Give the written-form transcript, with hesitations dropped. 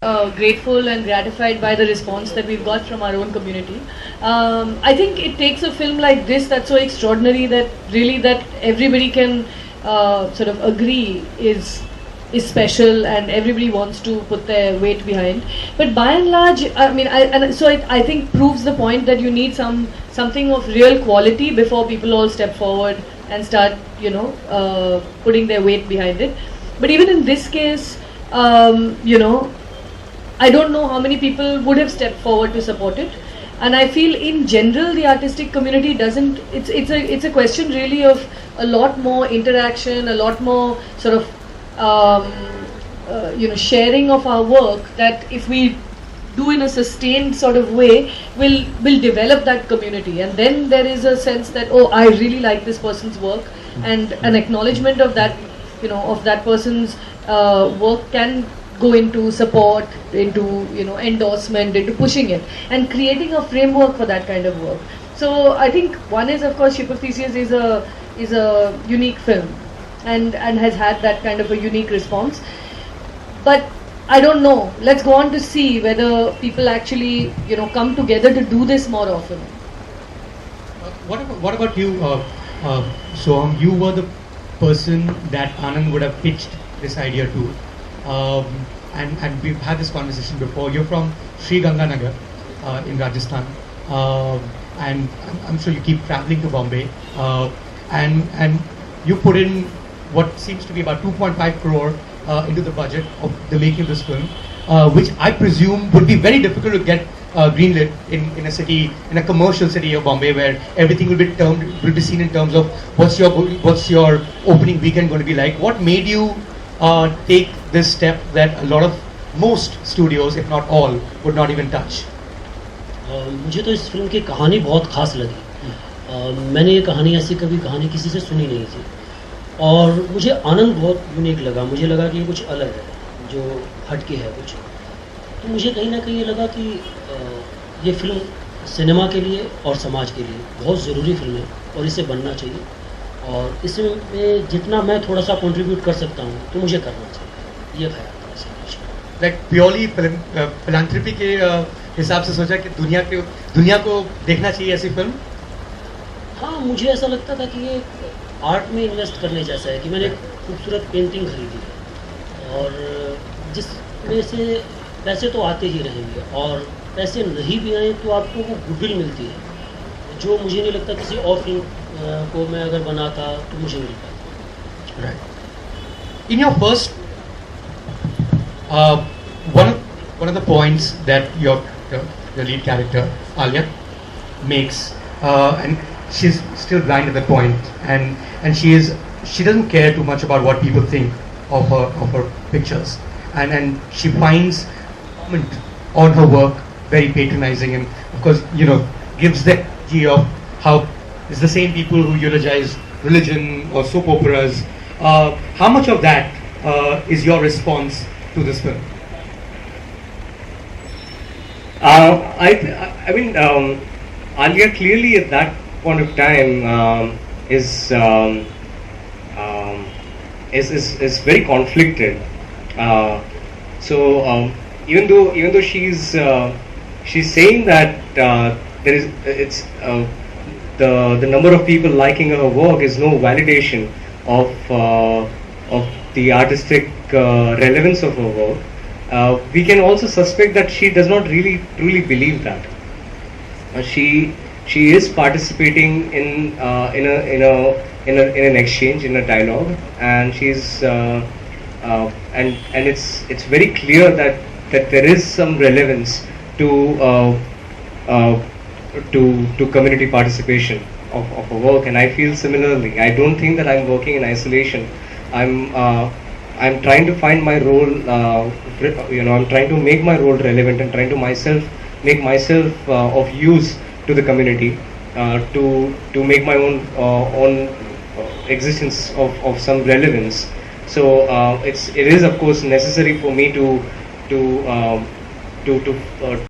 Grateful and gratified by the response that we've got from our own community. I think it takes a film like this that's so extraordinary that really that everybody can sort of agree is special and everybody wants to put their weight behind. But by and large, I mean, I think proves the point that you need something of real quality before people all step forward and start, putting their weight behind it. But even in this case, I don't know how many people would have stepped forward to support it, and I feel in general the artistic community doesn't. It's a question really of a lot more interaction, a lot more sort of sharing of our work. That if we do in a sustained sort of way, will develop that community, and then there is a sense that I really like this person's work, and an acknowledgement of that, of that person's work can go into support, into endorsement, into pushing it, and creating a framework for that kind of work. So I think one is, of course, Ship of Theseus is a unique film, and has had that kind of a unique response. But I don't know. Let's go on to see whether people actually come together to do this more often. What about you, Soham? You were the person that Anand would have pitched this idea to. And we've had this conversation before. You're from Sri Ganganagar in Rajasthan, and I'm sure you keep traveling to Bombay, and you put in what seems to be about 2.5 crore into the budget of the making of this film, which I presume would be very difficult to get greenlit in a city, in a commercial city of Bombay, where everything will be seen in terms of what's your opening weekend going to be like. What made you take this step that most studios, if not all, would not even touch? मुझे तो इस film की कहानी बहुत ख़ास लगी। मैंने ये कहानी ऐसी कहानी किसी से सुनी नहीं थी, और मुझे आनंद बहुत यूनिक लगा। मुझे लगा कि ये कुछ अलग है, जो हटके है कुछ। तो मुझे कहीं ना कहीं ये लगा कि ये फिल्म सिनेमा के लिए और समाज के लिए बहुत ज़रूरी फिल्म है, और इसे बनना चाहिए, और इसमें जितना मैं थोड़ा सा कंट्रीब्यूट कर सकता हूँ तो मुझे करना चाहिए। ये ख्याल था। लाइक प्योरली फिलैंथ्रोपी के हिसाब से सोचा कि दुनिया को देखना चाहिए ऐसी फिल्म। हाँ, मुझे ऐसा लगता था कि ये आर्ट में इन्वेस्ट करने जैसा है कि मैंने एक खूबसूरत पेंटिंग खरीदी है, और जिसमें से पैसे तो आते ही रहेंगे, और पैसे नहीं भी आए तो आपको वो गुडविल मिलती है, जो मुझे नहीं लगता किसी और फिल्म को मैं अगर बनाता तो मुझे मिल पाता। Right. In your first, one of the points that the lead character Alia makes, and she's still blind at that point, and she doesn't care too much about what people think of her pictures, and she finds comment on her work very patronizing, and of course gives the idea of how it's the same people who eulogize religion or soap operas. How much of that is your response to this film? I mean, Alia clearly at that point of time is very conflicted. So even though she's saying that there is the number of people liking her work is no validation of the artistic relevance of her work. We can also suspect that she does not really truly believe that. She is participating in an exchange, in a dialogue, and she's and it's very clear that there is some relevance to community participation of her work, and I feel similarly. I don't think that I'm working in isolation. I'm trying to find my role. I'm trying to make my role relevant, and trying to make myself of use to the community, to make my own existence of some relevance. So it is of course necessary for me to